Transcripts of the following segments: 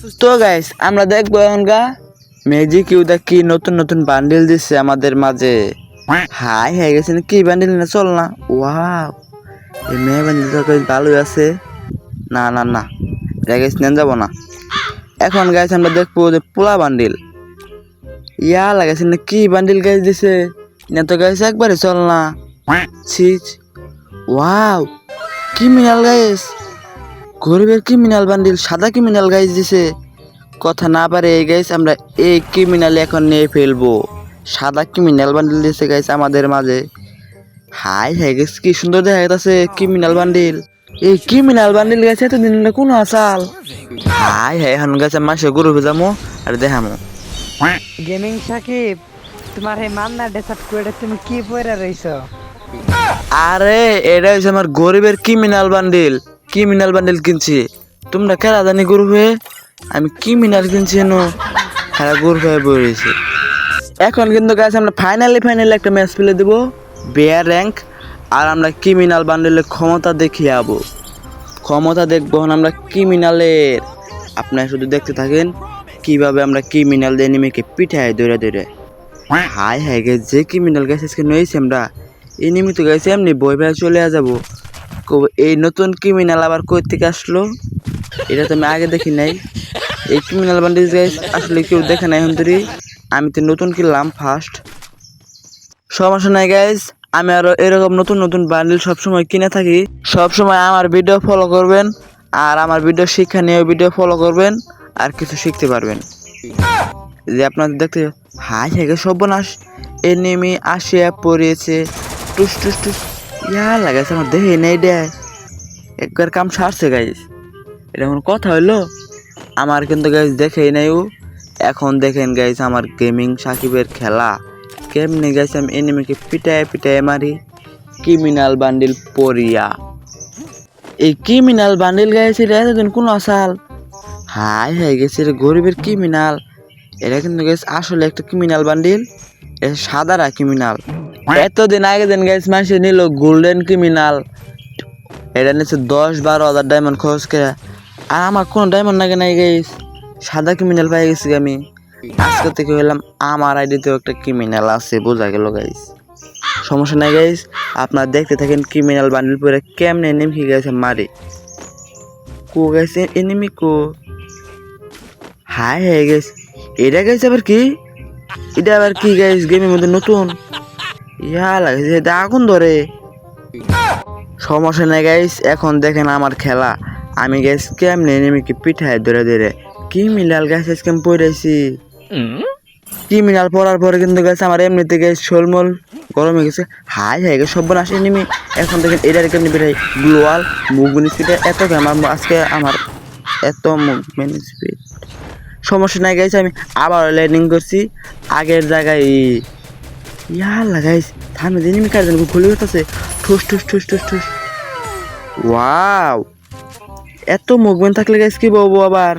তো গাইস আমরা দেখবো এখনকার ম্যাজিক ইউদা কি নতুন নতুন বান্ডিল দিচ্ছে আমাদের মাঝে। হাই হয়ে গেছে কি বান্ডিল না চল না। ওয়াও এই মেয়ে বান্ডিলটা বেশ ভালোই আছে। না না না গাইস নেন যাবো না। এখন গাইস আমরা দেখবো যে পোলা বান্ডিল ইয়া লাগাইছে না কি বান্ডিল গাইস দিছে না তো গাইস একবারে চল না। ছিচ ওয়াও ক্রিমিনাল গাইস, গরিবের ক্রিমিনাল বান্ডিল সাদা ক্রিমিনাল গাইস দিছে। কথা না পারে এই গাইস আমরা এই ক্রিমিনাল এখন নিয়ে ফেলবো। সাদা ক্রিমিনাল বান্ডিল দিছে গাইস আমাদের মাঝে। হাই হাই গাইস কি সুন্দর দেখা যাচ্ছে ক্রিমিনাল বান্ডিল। এই ক্রিমিনাল বান্ডিল গাইছে এতদিন কোন আসাল। হাই হাই এখন গাইছে মাসে গ্রুপে যাবো আর দেখামো। গেমিং সাকিব, তোমার এই মান্না ডেসার্ট করে তুমি কি পরে রইছো? আরে এটা হচ্ছে আমার গরিবের ক্রিমিনাল বান্ডিল। ক্রিমিনাল বান্ডিল কিনছি তোমরা কেরা জানি গ্রুপে, আমি ক্রিমিনাল কিনছি হ্যাঁ গ্রুপে বলেছি। এখন কিন্তু গাইস আমরা ফাইনালি একটা ম্যাচ প্লে দেবো বেয়ার র্যাঙ্ক, আর আমরা ক্রিমিনাল বান্ডিলের ক্ষমতা দেখিয়ে যাবো। ক্ষমতা দেখবো আমরা ক্রিমিনালের। আপনারা শুধু দেখতে থাকেন কিভাবে আমরা ক্রিমিনাল এনিমিকে পিঠায় দৌড়ে দৌড়ে। হাই হাই গাইস যে ক্রিমিনাল গাইস আজকে নয়েছি আমরা এনিমি তো গাইছে এমনি বই ভাই চলে যাবো। এই নতুন ক্রিমিনাল আবার কই থেকে আসলো এটা তো আমি আগে দেখি নাই। এই ক্রিমিনাল বান্ডিল গাইস আসলে কেউ দেখে নাই এখন ধরি, আমি তো নতুন কিনলাম ফার্স্ট। সমস্যা নাই গাইস, আমি আরো এরকম নতুন নতুন বান্ডিল সবসময় কিনে থাকি। সবসময় আমার ভিডিও ফলো করবেন আর আমার ভিডিও শিক্ষা নিয়ে ভিডিও ফলো করবেন আর কিছু শিখতে পারবেন। যে আপনাদের দেখতে হাই হাই সর্বনাশ এনিমি আসিয়া পড়েছে। টুস টুস টুস ইয়া লাগাইছে আমার দেখে নেই দেয় একবার কাম সারছে গাইস। এটা কোনো কথা হইলো? আমার কিন্তু গাইস দেখেই নাই ও। এখন দেখেন গাইস আমার গেমিং সাকিবের খেলা কেমনি গাইস আমি এনিমিকে পিটায় পিটায় মারি ক্রিমিনাল বান্ডিল পরিয়া। এই ক্রিমিনাল বান্ডিল গাইস এটা এতদিন কোন আসাল। হাই হাই গেছে রে গরিবের ক্রিমিনাল। এটা কিন্তু গাইস আসলে একটা ক্রিমিনাল বান্ডিল, এটা সাদারা ক্রিমিনাল। এতদিন আগে দিন গাইস মাসে নিল গোল্ডেন ক্রিমিনাল, এটা নিচ্ছে 10-12 হাজার ডায়মন্ড খরচ করে। আর আমার কোনো ডায়মন্ড লাগে নাই গাইস, সাদা ক্রিমিনাল পাই গেছি আমি। আজকে থেকে হলাম আমার আইডিতেও একটা ক্রিমিনাল আছে বোঝা গেল গাইস। সমস্যা নাই গাইস, আপনারা দেখতে থাকেন ক্রিমিনাল বান্ডিল পরে কেমনে এনিমি গেছে মারি। কো গেছে এনিমি কো। হাই হাই গাইস এটা গাইস আবার কি, এটা আবার কি গাইস গেমের মধ্যে নতুন ইয়া লাগছে আগুন ধরে। সমস্যা নাই গাইস, এখন দেখেন আমার খেলা আমি গাইস কেমনে এনিমিকে পিঠায় ধরে ধরে ক্রিমিনাল গাইস আজকে আমি পড়াইছি। ক্রিমিনাল পড়ার পরে কিন্তু গাইস আমার এমনিতে গাইস শোলমল গরম হয়ে গেছে। হাই হাই গাইস সর্বনাশ এনিমি। এখন দেখেন এটার কেমনি পিঠাই গ্লোয়াল মুভমেন্ট স্পিড এত আমার আজকে আমার এত মুভমেন্ট স্পিড। সমস্যা নাই গাইস আমি আবার ল্যান্ডিং করছি আগের জায়গায়। ইয়া লাগাইস থামে এনিমি কার জানি খুলে গেছে ঠুস ঠুস ঠুস ঠুস ঠুস। ওয়াও এত মুভমেন্ট থাকলে গাইস কি বলবো আবার।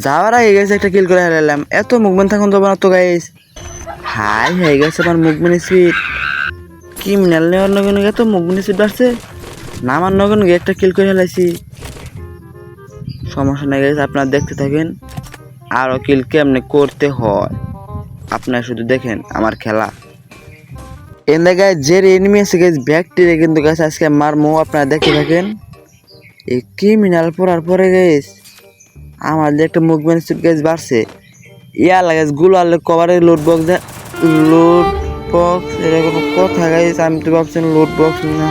যাওয়ার আগে গেছে একটা কিল করে হারালাম, এত মুভমেন্ট থাকুন যাবো না তো গাইস। হাই হয়ে গেছে আমার মুভমেন্ট স্পিড। ক্রিমিনাল নেওয়ার নগন এত মুভমেন্ট স্পিড বাড়ছে না আমার নগন একটা কিল করে হেলাইছি। সমস্যা নাই গাইস আপনারা দেখতে থাকেন আরো কিল কেমনে করতে হয়। আপনারা শুধু দেখেন আমার খেলা। এন গাইস যে এনিমি আছে গাইস ব্যাকটেরিয়া কিন্তু গাইস আজকে মারমো, আপনারা দেখতে থাকেন। এই ক্রিমিনাল পড়ার পরে গাইস আমার যে একটা মুভমেন্ট স্পিড গাইস বাড়ছে। ইয়া লাগে গুলাল কভারে লোড বক্স এটা কোনো কথা গাইস, আমি তো ভাবছেন লোড বক্স না।